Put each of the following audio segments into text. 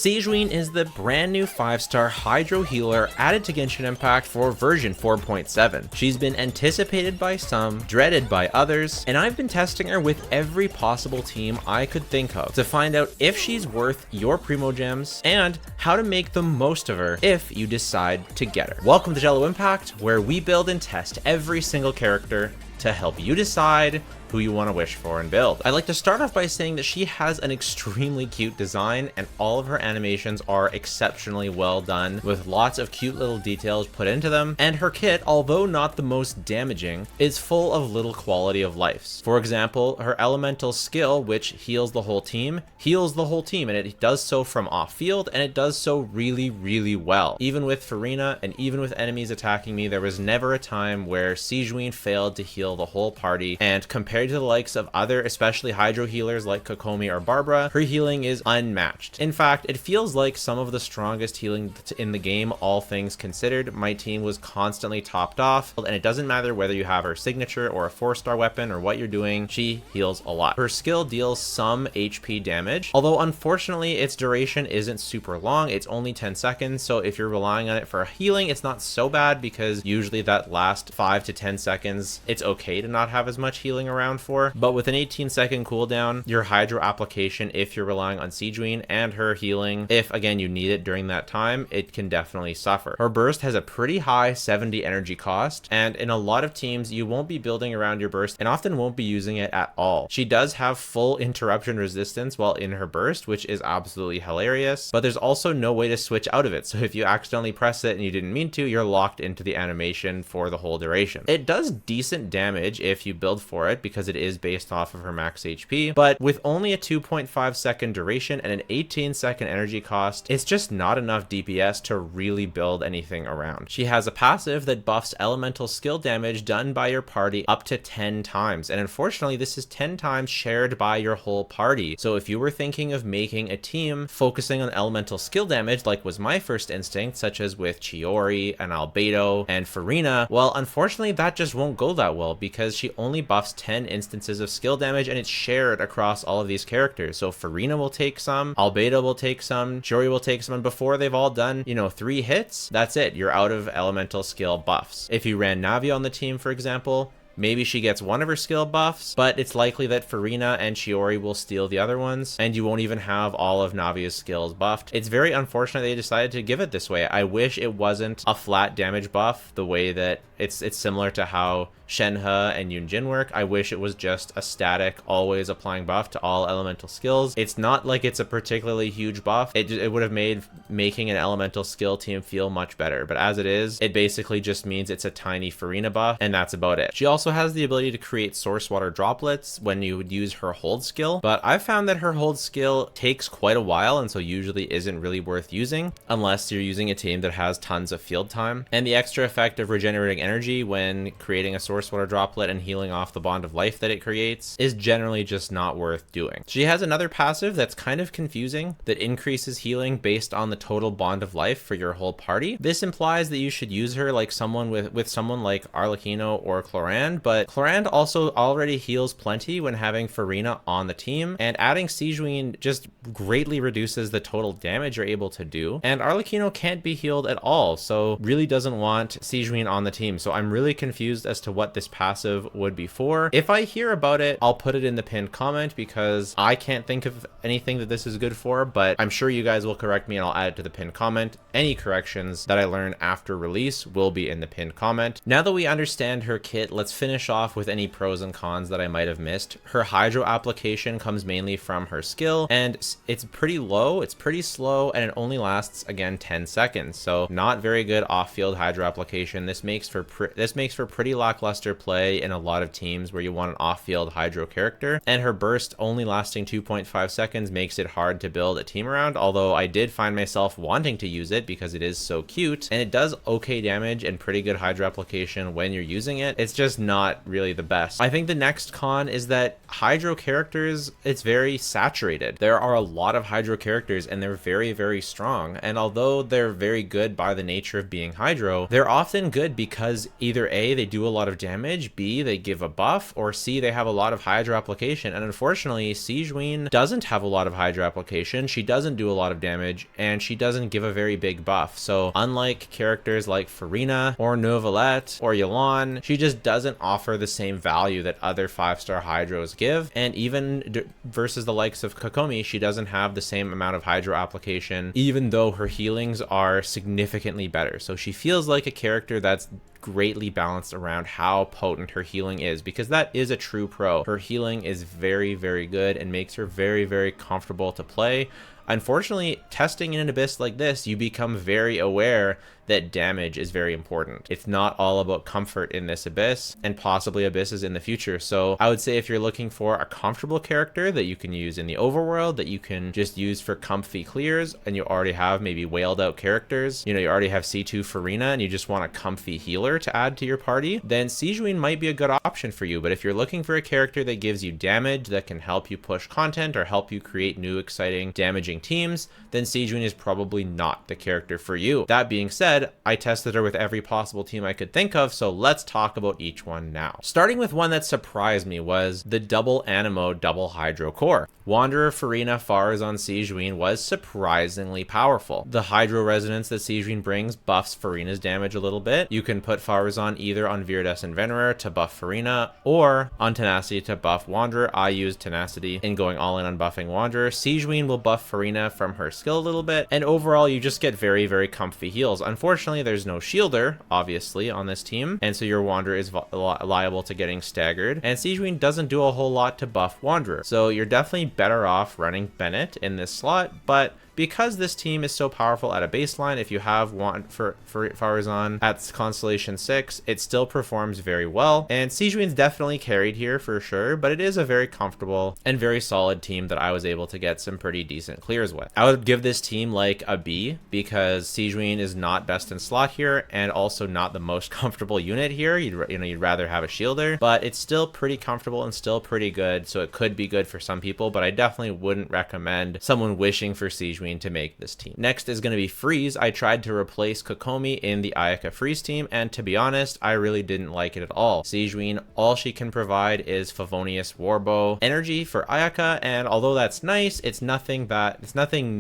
Sigewinne is the brand new 5-star Hydro healer added to Genshin Impact for version 4.7. She's been anticipated by some, dreaded by others, and I've been testing her with every possible team I could think of to find out if she's worth your Primo Gems and how to make the most of her if you decide to get her. Welcome to Jello Impact, where we build and test every single character to help you decide who you want to wish for and build. I'd like to start off by saying that she has an extremely cute design, and all of her animations are exceptionally well done with lots of cute little details put into them, and her kit, although not the most damaging, is full of little quality of life. For example, her elemental skill, which heals the whole team, and it does so from off field, and it does so really well. Even with Furina and even with enemies attacking me, there was never a time where Sigewinne failed to heal the whole party, and compared to the likes of other, especially Hydro healers like Kokomi or Barbara, her healing is unmatched. In fact, it feels like some of the strongest healing in the game, all things considered. My team was constantly topped off, and it doesn't matter whether you have her signature or a 4-star weapon or what you're doing, she heals a lot. Her skill deals some HP damage, although unfortunately its duration isn't super long. It's only 10 seconds, so if you're relying on it for healing, it's not so bad, because usually that last 5 to 10 seconds, it's okay to not have as much healing around for. But with an 18-second cooldown, your Hydro application, if you're relying on Sigewinne, and her healing, if again you need it during that time, it can definitely suffer. Her burst has a pretty high 70 energy cost, and in a lot of teams you won't be building around your burst and often won't be using it at all. She does have full interruption resistance while in her burst, which is absolutely hilarious, but there's also no way to switch out of it, so if you accidentally press it and you didn't mean to, you're locked into the animation for the whole duration. It does decent damage if you build for it, because it is based off of her max HP, but with only a 2.5 second duration and an 18-second energy cost, it's just not enough DPS to really build anything around. She has a passive that buffs elemental skill damage done by your party up to 10 times, and unfortunately this is 10 times shared by your whole party. So if you were thinking of making a team focusing on elemental skill damage, like was my first instinct, such as with Chiori and Albedo and Furina, well, unfortunately that just won't go that well, because she only buffs 10 instances of skill damage, and it's shared across all of these characters. So Furina will take some, Albedo will take some, Chiori will take some, and before they've all done, 3 hits, that's it, you're out of elemental skill buffs. If you ran Navi on the team, for example, maybe she gets one of her skill buffs, but it's likely that Furina and Chiori will steal the other ones, and you won't even have all of Navi's skills buffed. It's very unfortunate they decided to give it this way. I wish it wasn't a flat damage buff, the way that it's similar to how Shenhe and Yunjin work. I wish it was just a static, always applying buff to all elemental skills. It's not like it's a particularly huge buff. It would have made making an elemental skill team feel much better, but as it is, it basically just means it's a tiny Furina buff, and that's about it. She also has the ability to create source water droplets when you would use her hold skill, but I've found that her hold skill takes quite a while, and so usually isn't really worth using unless you're using a team that has tons of field time. And the extra effect of regenerating energy when creating a source water droplet and healing off the bond of life that it creates is generally just not worth doing. She has another passive that's kind of confusing that increases healing based on the total bond of life for your whole party. This implies that you should use her like someone with someone like Arlecchino or Clorinde, but Clorinde also already heals plenty when having Furina on the team, and adding Sigewinne just greatly reduces the total damage you're able to do, and Arlecchino can't be healed at all, so really doesn't want Sigewinne on the team. So I'm really confused as to what this passive would be for. If I hear about it, I'll put it in the pinned comment, because I can't think of anything that this is good for, but I'm sure you guys will correct me and I'll add it to the pinned comment. Any corrections that I learn after release will be in the pinned comment. Now that we understand her kit, let's finish off with any pros and cons that I might have missed. Her Hydro application comes mainly from her skill, and it's pretty low, it's pretty slow, and it only lasts, again, 10 seconds, so not very good off-field Hydro application. This makes for pretty lackluster play in a lot of teams where you want an off-field Hydro character, and her burst only lasting 2.5 seconds makes it hard to build a team around, although I did find myself wanting to use it because it is so cute, and it does okay damage and pretty good Hydro application when you're using it. It's just not really the best. I think the next con is that Hydro characters, it's very saturated. There are a lot of Hydro characters and they're very strong, and although they're very good by the nature of being Hydro, they're often good because either A, they do a lot of damage, B, they give a buff, or C, they have a lot of hydro application. And unfortunately, Sigewinne doesn't have a lot of hydro application, she doesn't do a lot of damage, and she doesn't give a very big buff. So unlike characters like Furina or Neuvillette or Yelan, she just doesn't offer the same value that other 5-star hydros give. And even versus the likes of Kokomi, she doesn't have the same amount of hydro application, even though her healings are significantly better. So she feels like a character that's greatly balanced around how potent her healing is, because that is a true pro. Her healing is very, very good and makes her very, very comfortable to play. Unfortunately, testing in an abyss like this, you become very aware that damage is very important. It's not all about comfort in this abyss, and possibly abysses in the future. So I would say if you're looking for a comfortable character that you can use in the overworld, that you can just use for comfy clears, and you already have maybe whaled out characters, you know, you already have C2 Furina and you just want a comfy healer to add to your party, then Sigewinne might be a good option for you. But if you're looking for a character that gives you damage, that can help you push content or help you create new exciting damaging teams, then Sigewinne is probably not the character for you. That being said, I tested her with every possible team I could think of, so let's talk about each one now. Starting with one that surprised me was the double Anemo double Hydro core. Wanderer, Furina, Farazan, Sigewinne was surprisingly powerful. The Hydro Resonance that Sigewinne brings buffs Furina's damage a little bit. You can put Farazan either on Viridescent Venerer to buff Furina, or on Tenacity to buff Wanderer. I used Tenacity in going all in on buffing Wanderer. Sigewinne will buff Furina from her skill a little bit, and overall you just get very, very comfy heals. Unfortunately, there's no shielder, obviously, on this team, and so your Wanderer is liable to getting staggered, and Sigewinne doesn't do a whole lot to buff Wanderer. So you're definitely better off running Bennett in this slot, but because this team is so powerful at a baseline, if you have one for Farazan at Constellation 6, it still performs very well. And Sigewinne's definitely carried here for sure, but it is a very comfortable and very solid team that I was able to get some pretty decent clears with. I would give this team like a B, because Sigewinne is not best in slot here and also not the most comfortable unit here. You'd rather have a shielder, but it's still pretty comfortable and still pretty good, so it could be good for some people, but I definitely wouldn't recommend someone wishing for Sigewinne to make this team. Next is going to be Freeze. I tried to replace Kokomi in the Ayaka Freeze team, and to be honest, I really didn't like it at all. Sigewinne, all she can provide is Favonius Warbow energy for Ayaka, and although that's nice, it's nothing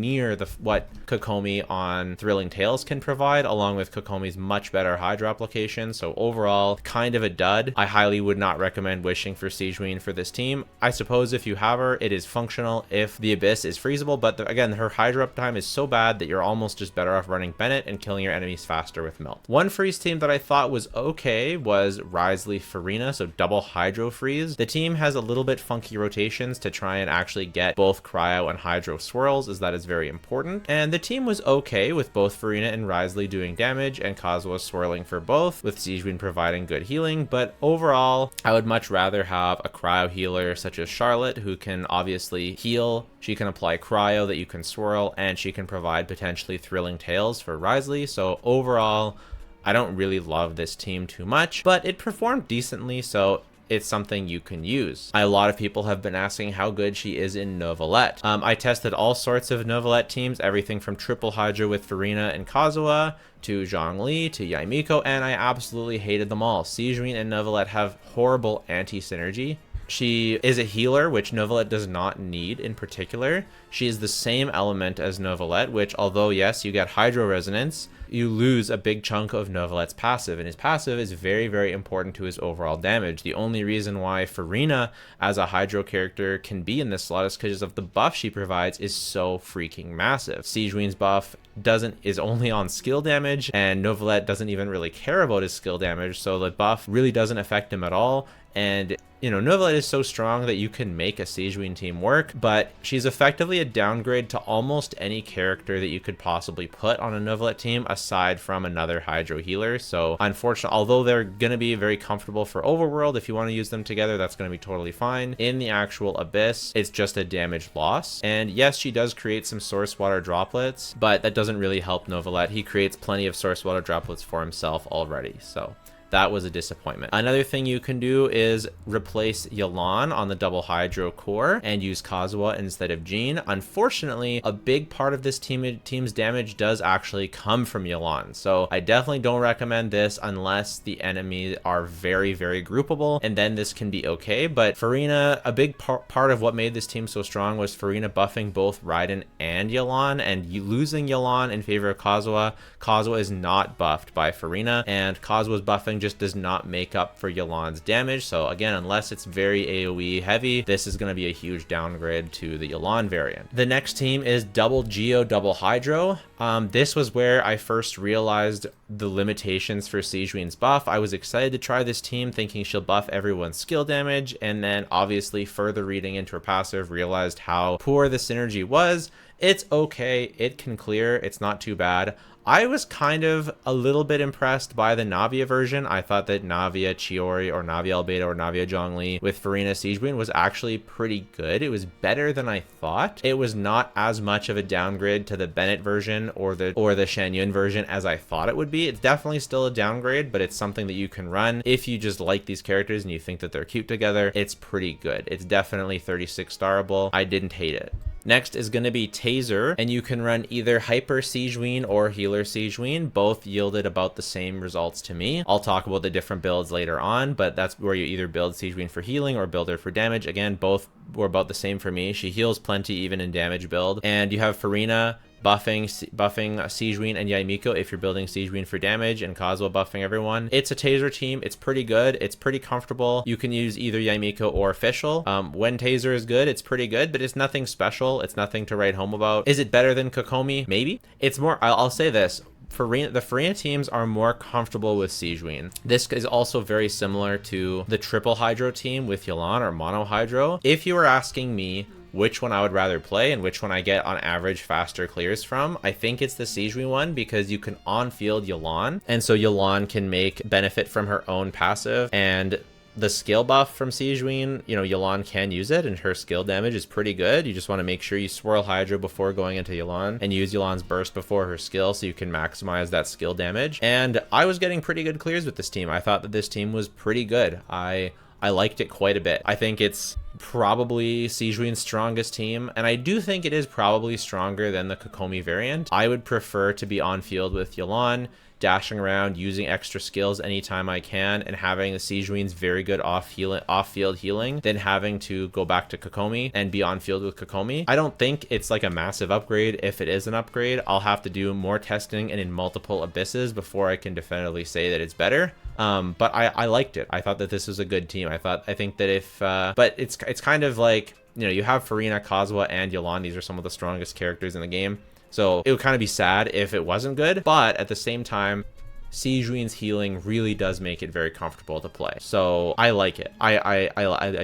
near what Kokomi on Thrilling Tales can provide, along with Kokomi's much better Hydro application. So overall, kind of a dud. I highly would not recommend wishing for Sigewinne for this team. I suppose if you have her, it is functional if the Abyss is freezable, but again, her Hydro uptime is so bad that you're almost just better off running Bennett and killing your enemies faster with Melt. One freeze team that I thought was okay was Wriothesley Furina, so double Hydro freeze. The team has a little bit funky rotations to try and actually get both Cryo and Hydro swirls, as that is very important. And the team was okay with both Furina and Wriothesley doing damage and Kazuha swirling for both, with Sigewinne providing good healing, but overall, I would much rather have a Cryo healer such as Charlotte, who can obviously heal. She can apply Cryo that you can swirl, and she can provide potentially Thrilling Tales for Wriothesley. So overall, I don't really love this team too much, but it performed decently, so it's something you can use. A lot of people have been asking how good she is in Neuvillette. I tested all sorts of Neuvillette teams, everything from triple Hydro with Furina and Kazuha to Zhongli to Yoimiya, and I absolutely hated them all. Sigewinne and Neuvillette have horrible anti-synergy. She is a healer, which Neuvillette does not need in particular. She is the same element as Neuvillette, which, although yes, you get Hydro Resonance, you lose a big chunk of Neuvillette's passive, and his passive is very, very important to his overall damage. The only reason why Furina as a Hydro character can be in this slot is because of the buff she provides is so freaking massive. Sigewinne's buff is only on skill damage, and Neuvillette doesn't even really care about his skill damage, so the buff really doesn't affect him at all. And you know, Neuvillette is so strong that you can make a Sigewinne team work, but she's effectively a downgrade to almost any character that you could possibly put on a Neuvillette team aside from another Hydro healer. So unfortunately, although they're going to be very comfortable for Overworld, if you want to use them together, that's going to be totally fine. In the actual Abyss, it's just a damage loss. And yes, she does create some Source Water droplets, but that doesn't really help Neuvillette. He creates plenty of Source Water droplets for himself already. So That was a disappointment. Another thing you can do is replace Yelan on the double hydro core and use Kazuha instead of Jean. Unfortunately, a big part of this team's damage does actually come from Yelan, so I definitely don't recommend this unless the enemies are very, very groupable, and then this can be okay. But Furina, a big part of what made this team so strong was Furina buffing both Raiden and Yelan, and losing Yelan in favor of Kazuha. Kazuha is not buffed by Furina, and Kazuha's buffing just does not make up for Yelan's damage. So again, unless it's very AoE heavy, this is going to be a huge downgrade to the Yelan variant. The next team is double Geo, double Hydro. This was where I first realized the limitations for Sigewinne's buff. I was excited to try this team thinking she'll buff everyone's skill damage, and then obviously further reading into her passive realized how poor the synergy was. It's okay, it can clear, it's not too bad. I was kind of a little bit impressed by the Navia version. I thought that Navia Chiori or Navia Albedo or Navia Zhongli with Furina Sigewinne was actually pretty good. It was better than I thought. It was not as much of a downgrade to the Bennett version or the Shenyun version as I thought it would be. It's definitely still a downgrade, but it's something that you can run. If you just like these characters and you think that they're cute together, it's pretty good. It's definitely 36 starable. I didn't hate it. Next is going to be Taser, and you can run either Hyper Sigewinne or Healer Sigewinne. Both yielded about the same results to me. I'll talk about the different builds later on, but that's where you either build Sigewinne for healing or build her for damage. Again, both were about the same for me. She heals plenty even in damage build. And you have Furina buffing Sigewinne and Yoimiya if you're building Sigewinne for damage, and Kazuha buffing everyone. It's a Taser team. It's pretty good. It's pretty comfortable. You can use either Yoimiya or Official. When Taser is good, it's pretty good, but it's nothing special. It's nothing to write home about. Is it better than Kokomi? Maybe. It's more, I'll say this. The Furina teams are more comfortable with Sigewinne. This is also very similar to the triple Hydro team with Yelan or mono Hydro. If you were asking me which one I would rather play and which one I get on average faster clears from, I think it's the Sigewinne one, because you can on-field Yelan, and so Yelan can benefit from her own passive, and the skill buff from Sigewinne, you know, Yelan can use it, and her skill damage is pretty good. You just want to make sure you swirl Hydro before going into Yelan and use Yelan's burst before her skill so you can maximize that skill damage. And I was getting pretty good clears with this team. I thought that this team was pretty good. I liked it quite a bit. I think it's probably Sigewinne's strongest team, and I do think it is probably stronger than the Kokomi variant. I would prefer to be on field with Yelan, dashing around, using extra skills anytime I can, and having the Sigewinne's very good off-field healing than having to go back to Kokomi and be on field with Kokomi. I don't think it's like a massive upgrade. If it is an upgrade, I'll have to do more testing and in multiple abysses before I can definitively say that it's better. But I liked it. I thought that this was a good team. I think that if but it's kind of like, you know, you have Furina, Kazuha, and Yelan. These are some of the strongest characters in the game. So it would kind of be sad if it wasn't good, but at the same time, Sigewinne's healing really does make it very comfortable to play. So I like it. I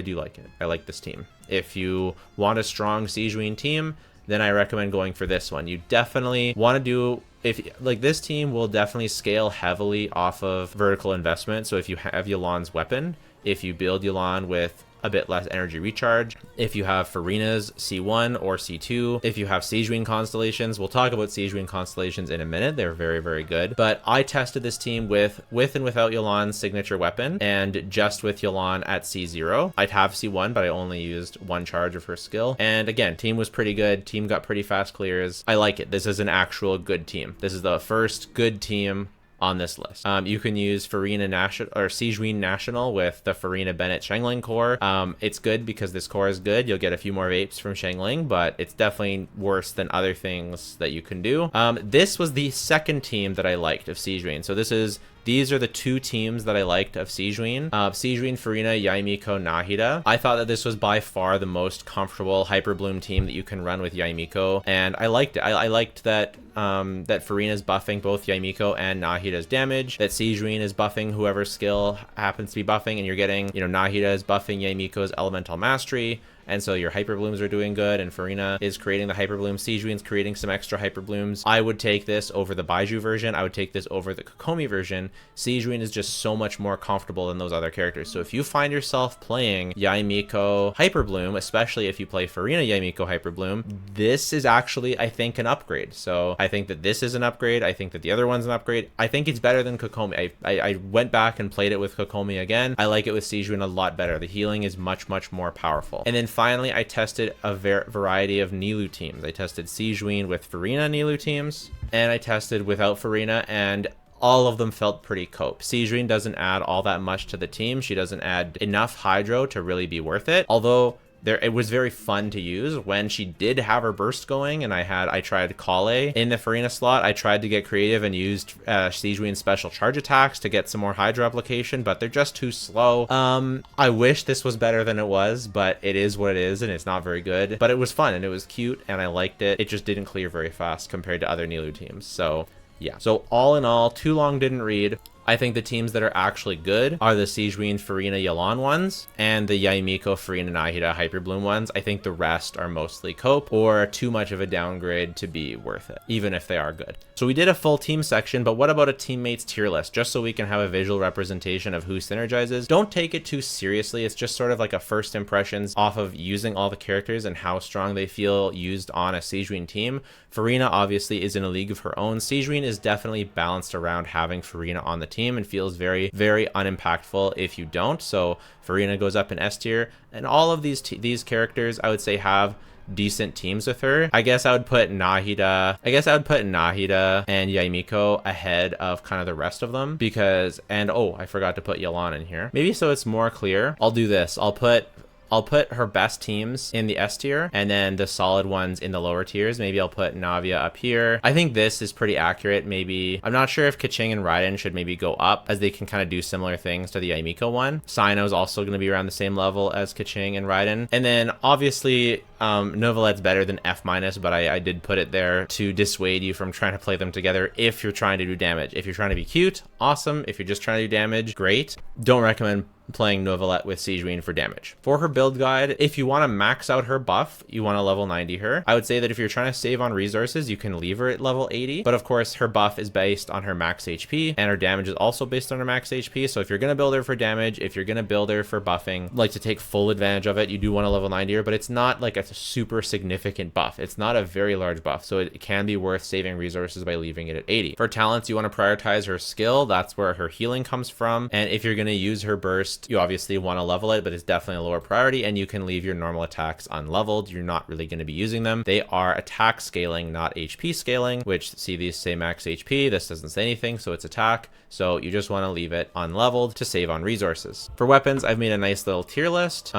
do like it. I like this team. If you want a strong Sigewinne team, then I recommend going for this one. You definitely want to do, this team will definitely scale heavily off of vertical investment. So if you have Yelan's weapon, if you build Yelan with a bit less energy recharge, if you have Furina's C1 or C2, if you have Sigewinne constellations. We'll talk about Sigewinne constellations in a minute. They're very, very good. But I tested this team with and without Yelan's signature weapon, and just with Yelan at C0. I'd have C1, but I only used one charge of her skill. And again, team was pretty good. Team got pretty fast clears. I like it. This is an actual good team. This is the first good team on this list. You can use Furina National or Sigewinne National with the Furina Bennett Shengling core. It's good because this core is good. You'll get a few more vapes from Shengling, but it's definitely worse than other things that you can do. This was the second team that I liked of Sigewinne. So these are the two teams that I liked of Sigewinne. Sigewinne, Furina, Yoimiya, Nahida. I thought that this was by far the most comfortable Hyper Bloom team that you can run with Yoimiya, and I liked it. I liked that that Furina's buffing both Yoimiya and Nahida's damage, that Sigewinne is buffing whoever skill happens to be buffing, and you're getting, you know, Nahida is buffing Yoimiya's elemental mastery, and so your hyper blooms are doing good, and Furina is creating the hyper blooms. Sigewinne's creating some extra hyper blooms. I would take this over the Baiju version. I would take this over the Kokomi version. Sigewinne is just so much more comfortable than those other characters. So if you find yourself playing Yaimiko hyper bloom, especially if you play Furina Yaimiko hyper bloom, this is actually, I think, an upgrade. So I think that this is an upgrade. I think that the other one's an upgrade. I think it's better than Kokomi. I went back and played it with Kokomi again. I like it with Sigewinne a lot better. The healing is much more powerful. And then finally, I tested a variety of Nilou teams. I tested Sigewinne with Furina Nilou teams, and I tested without Furina, and all of them felt pretty cope. Sigewinne doesn't add all that much to the team. She doesn't add enough hydro to really be worth it. Although it was very fun to use when she did have her burst going, and I tried Kale in the Furina slot. I tried to get creative and used Sigewinne's special charge attacks to get some more hydro application, but they're just too slow. I wish this was better than it was, but it is what it is, and it's not very good. But it was fun and it was cute and I liked it. It just didn't clear very fast compared to other Nilou teams. So yeah. So all in all, too long didn't read. I think the teams that are actually good are the Sigewinne, Furina, Yelan ones and the Yaimiko, Furina, Nahida, Hyper Bloom ones. I think the rest are mostly cope or too much of a downgrade to be worth it, even if they are good. So we did a full team section, but what about a teammates tier list? Just so we can have a visual representation of who synergizes. Don't take it too seriously. It's just sort of like a first impressions off of using all the characters and how strong they feel used on a Sigewinne team. Furina obviously is in a league of her own. Sigewinne is definitely balanced around having Furina on the team and feels very unimpactful if you don't. So Furina goes up in S tier, and all of these characters I would say have decent teams with her. I guess I would put Nahida and Yaimiko ahead of kind of the rest of them because, and oh, I forgot to put Yelan in here. Maybe so it's more clear. I'll do this. I'll put her best teams in the S tier and then the solid ones in the lower tiers. Maybe I'll put Navia up here. I think this is pretty accurate. Maybe, I'm not sure if Keqing and Raiden should maybe go up as they can kind of do similar things to the Yaimiko one. Sino is also going to be around the same level as Keqing and Raiden. And then obviously Novelette's better than F-, but I did put it there to dissuade you from trying to play them together if you're trying to do damage. If you're trying to be cute, awesome. If you're just trying to do damage, great. Don't recommend playing Novelette with Sigewinne for damage. For her build guide, if you want to max out her buff, you want to level 90 her. I would say that if you're trying to save on resources, you can leave her at level 80, but of course her buff is based on her max HP and her damage is also based on her max HP. So if you're going to build her for damage, if you're going to build her for buffing, like to take full advantage of it, you do want to level 90 her, but it's not like a super significant buff. It's not a very large buff, so it can be worth saving resources by leaving it at 80. For talents, you want to prioritize her skill. That's where her healing comes from, and if you're going to use her burst, you obviously want to level it, but it's definitely a lower priority, and you can leave your normal attacks unleveled. You're not really going to be using them. They are attack scaling, not HP scaling, which, see, these say max HP. This doesn't say anything, so it's attack. So you just want to leave it unleveled to save on resources. For weapons, I've made a nice little tier list.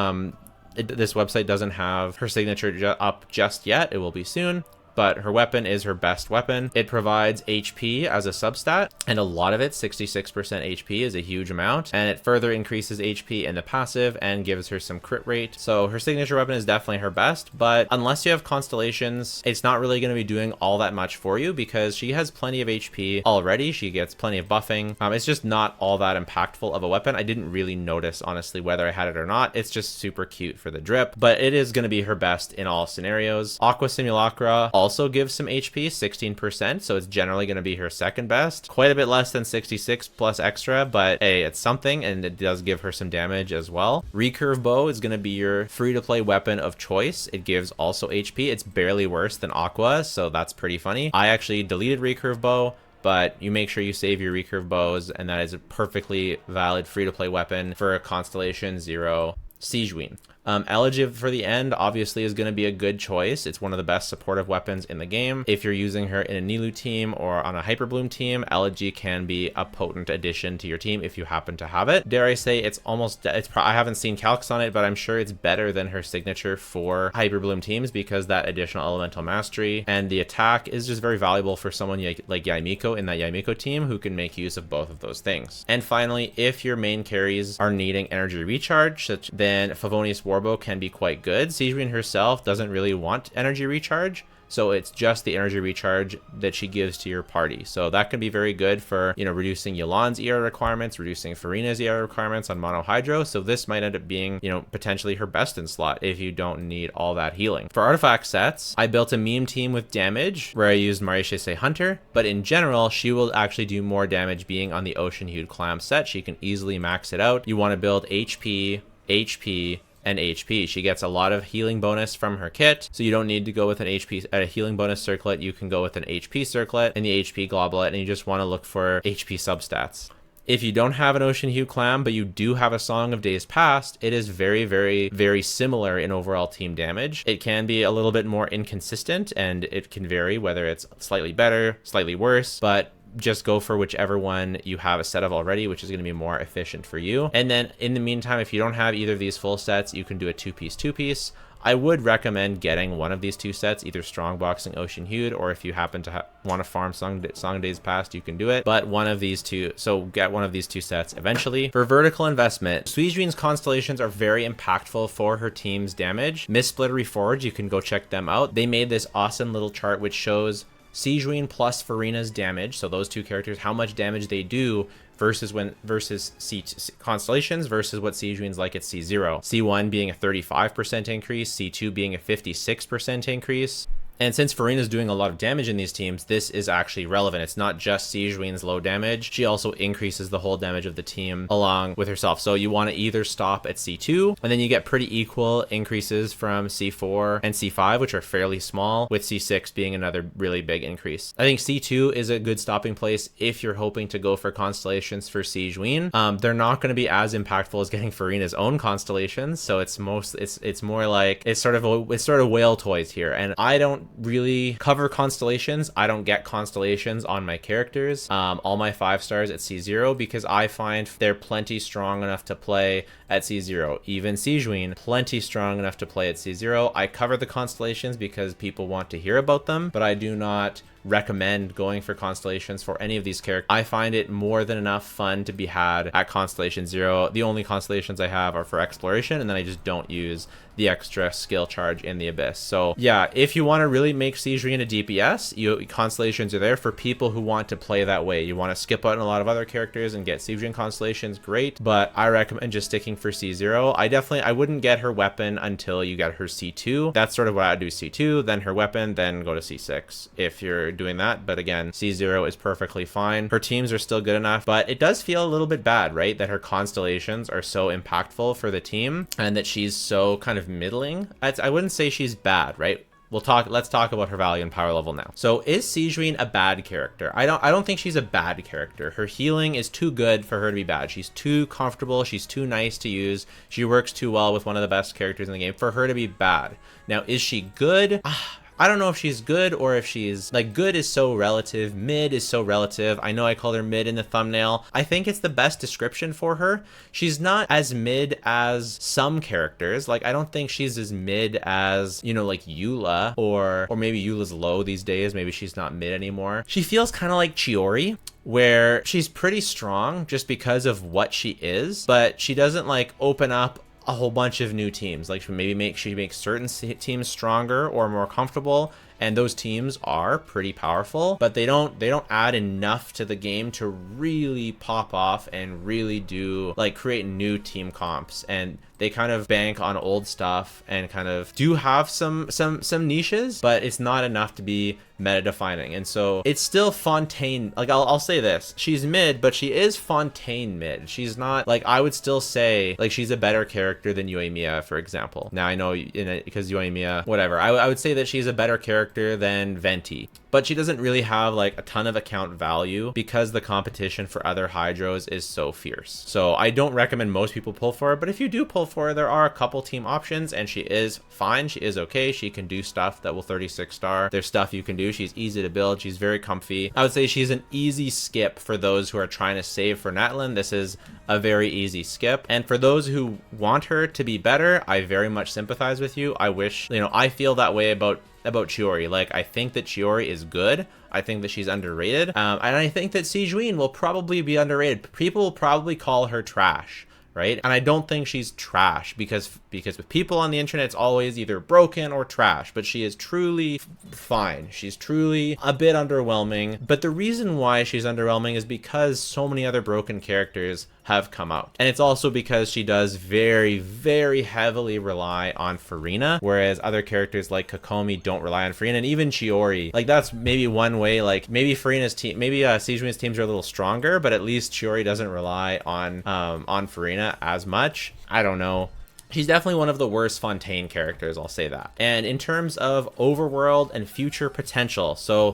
This website doesn't have her signature up just yet. It will be soon. But her weapon is her best weapon. It provides HP as a substat, and a lot of it, 66% HP, is a huge amount, and it further increases HP in the passive and gives her some crit rate. So her signature weapon is definitely her best, but unless you have constellations, it's not really going to be doing all that much for you because she has plenty of HP already. She gets plenty of buffing. It's just not all that impactful of a weapon. I didn't really notice, honestly, whether I had it or not. It's just super cute for the drip, but it is going to be her best in all scenarios. Aqua Simulacra also gives some HP, 16%, so it's generally going to be her second best. Quite a bit less than 66 plus extra, but hey, it's something, and it does give her some damage as well. Recurve Bow is going to be your free-to-play weapon of choice. It gives also HP. It's barely worse than Aqua, so that's pretty funny. I actually deleted Recurve Bow, but you make sure you save your recurve bows, and that is a perfectly valid free-to-play weapon for a Constellation 0 Sigewinne. Elegy for the end obviously is going to be a good choice. It's one of the best supportive weapons in the game. If you're using her in a Nilou team or on a Hyper Bloom team, Elegy can be a potent addition to your team if you happen to have it. Dare I say I haven't seen calcs on it, but I'm sure it's better than her signature for Hyper Bloom teams because that additional elemental mastery and the attack is just very valuable for someone like Yaimiko in that Yaimiko team who can make use of both of those things. And finally, if your main carries are needing energy recharge, then Favonius Warbow can be quite good. Sigewinne herself doesn't really want energy recharge, So it's just the energy recharge that she gives to your party. So that can be very good for, you know, reducing Yelan's ER requirements, reducing Furina's ER requirements on mono hydro. So this might end up being, you know, potentially her best in slot if you don't need all that healing. For artifact sets, I built a meme team with damage where I used Marie-Chasez Hunter, but in general, she will actually do more damage being on the Ocean Hued Clam set. She can easily max it out. You want to build HP, HP, and HP. She gets a lot of healing bonus from her kit, so you don't need to go with an HP, a healing bonus circlet. You can go with an HP circlet and the HP globulate, and you just want to look for HP substats. If you don't have an Ocean Hue Clam, but you do have a Song of Days Past, it is very, very, very similar in overall team damage. It can be a little bit more inconsistent, and it can vary whether it's slightly better, slightly worse, but just go for whichever one you have a set of already, which is going to be more efficient for you. And then in the meantime, if you don't have either of these full sets, you can do a two-piece. I would recommend getting one of these two sets, either Strongboxing Ocean Hued, or if you happen to want to farm Song Days Past, you can do it. But one of these two, so get one of these two sets eventually. For vertical investment, Sigewinne's constellations are very impactful for her team's damage. Miss Splitter Reforged, you can go check them out. They made this awesome little chart which shows Sigewinne plus Furina's damage, so those two characters, how much damage they do versus constellations versus what Sigewinne's like at C0. C1 being a 35% increase, C2 being a 56% increase. And since Furina's doing a lot of damage in these teams, this is actually relevant. It's not just Sigewinne's low damage. She also increases the whole damage of the team along with herself. So you want to either stop at C2, and then you get pretty equal increases from C4 and C5, which are fairly small, with C6 being another really big increase. I think C2 is a good stopping place if you're hoping to go for constellations for Sigewinne. They're not going to be as impactful as getting Furina's own constellations. So it's more like, it's sort of whale toys here. And I don't really cover constellations. I don't get constellations on my characters, all my 5 stars at C0, because I find they're plenty strong enough to play at C0. Even Sigewinne, plenty strong enough to play at C0. I cover the constellations because people want to hear about them, but I do not recommend going for constellations for any of these characters. I find it more than enough fun to be had at Constellation 0. The only constellations I have are for exploration, and then I just don't use the extra skill charge in the Abyss. So yeah, if you want to really make Sigewinne a DPS, constellations are there for people who want to play that way. You want to skip out on a lot of other characters and get Sigewinne constellations, great, but I recommend just sticking for C0. I wouldn't get her weapon until you get her C2. That's sort of what I'd do, C2, then her weapon, then go to C6 if you're doing that. But again, C0 is perfectly fine. Her teams are still good enough, but it does feel a little bit bad, right? That her constellations are so impactful for the team and that she's so kind of middling. I wouldn't say she's bad, right? Let's talk about her value and power level now. So is Sigewinne a bad character? I don't think she's a bad character. Her healing is too good for her to be bad. She's too comfortable. She's too nice to use. She works too well with one of the best characters in the game for her to be bad. Now, is she good? I don't know if she's good or if she's like, good is so relative, mid is so relative. I know I called her mid in the thumbnail. I think it's the best description for her. She's not as mid as some characters. Like, I don't think she's as mid as, you know, like Eula, or maybe Eula's low these days. Maybe she's not mid anymore. She feels kind of like Chiori, where she's pretty strong just because of what she is, but she doesn't like open up a whole bunch of new teams. Like, she makes certain teams stronger or more comfortable, and those teams are pretty powerful, but they don't add enough to the game to really pop off and really do like create new team comps. And they kind of bank on old stuff and kind of do have some niches, but it's not enough to be meta defining. And so it's still Fontaine. Like, I'll say this, she's mid, but she is Fontaine mid. She's not like, I would still say like she's a better character than yoimiya, for example. Now I know because yoimiya, whatever, I would say that she's a better character than Venti, but she doesn't really have like a ton of account value because the competition for other hydros is so fierce. So I don't recommend most people pull for her, but if you do pull for her, there are a couple team options, and she is fine. She is okay. She can do stuff that will 36 star. There's stuff you can do. She's easy to build. She's very comfy. I would say she's an easy skip for those who are trying to save for Natlan. This is a very easy skip. And for those who want her to be better, I very much sympathize with you. I wish, you know, I feel that way about Chiori. Like, I think that Chiori is good. I think that she's underrated. And I think that Sigewinne will probably be underrated. People will probably call her trash, right? And I don't think she's trash because with people on the internet, it's always either broken or trash, but she is truly fine. She's truly a bit underwhelming. But the reason why she's underwhelming is because so many other broken characters have come out. And it's also because she does very, very heavily rely on Furina, whereas other characters like Kokomi don't rely on Furina, and even Chiori. Like, that's maybe one way, like, maybe Furina's team, maybe Sigewinne's teams are a little stronger, but at least Chiori doesn't rely on Furina as much. I don't know. She's definitely one of the worst Fontaine characters, I'll say that. And in terms of overworld and future potential, so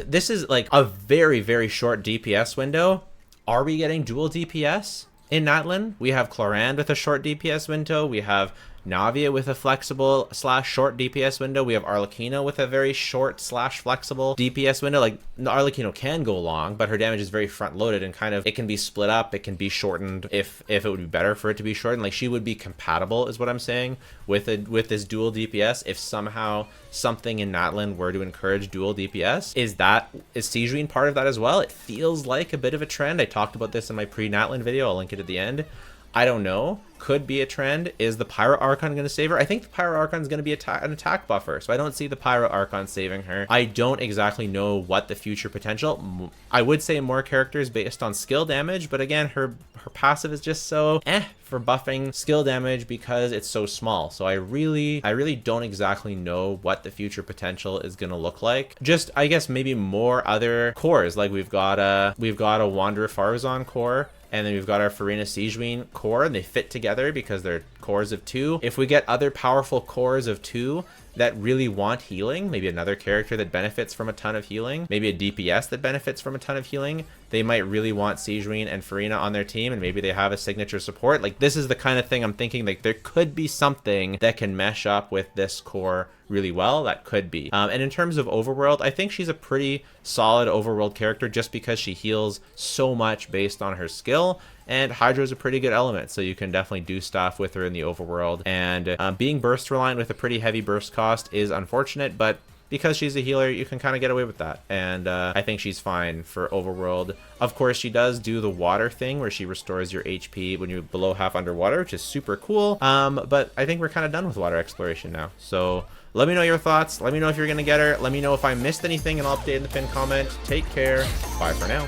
this is like a very, very short DPS window. Are we getting dual DPS in Natlan? We have Clorand with a short DPS window. We have Navia with a flexible / short DPS window. We have Arlecchino with a very short / flexible DPS window. Like, Arlecchino can go long, but her damage is very front loaded and kind of, it can be split up, it can be shortened if it would be better for it to be shortened. Like, she would be compatible is what I'm saying with this dual DPS if somehow something in Natlan were to encourage dual DPS. Is Sigewinne part of that as well? It feels like a bit of a trend. I talked about this in my pre-Natlan video. I'll link it at the end. I don't know. Could be a trend. Is the Pyro Archon going to save her? I think the Pyro Archon is going to be an attack buffer, so I don't see the Pyro Archon saving her. I don't exactly know what the future potential. I would say more characters based on skill damage, but again, her passive is just so for buffing skill damage because it's so small. So I really don't exactly know what the future potential is going to look like. Just, I guess, maybe more other cores. Like, we've got a Wanderer Farazan core, and then we've got our Furina Sigewinne core, and they fit together because they're cores of 2. If we get other powerful cores of 2 that really want healing, maybe another character that benefits from a ton of healing, maybe a DPS that benefits from a ton of healing, they might really want Sigewinne and Furina on their team, and maybe they have a signature support. Like, this is the kind of thing I'm thinking, like, there could be something that can mesh up with this core really well. That could be. And in terms of Overworld, I think she's a pretty solid Overworld character just because she heals so much based on her skill. And Hydra is a pretty good element, so you can definitely do stuff with her in the Overworld. And being burst reliant with a pretty heavy burst cost is unfortunate, but because she's a healer, you can kind of get away with that. And I think she's fine for Overworld. Of course, she does do the water thing where she restores your HP when you're below half underwater, which is super cool. But I think we're kind of done with water exploration now. So let me know your thoughts. Let me know if you're going to get her. Let me know if I missed anything, and I'll update in the pinned comment. Take care. Bye for now.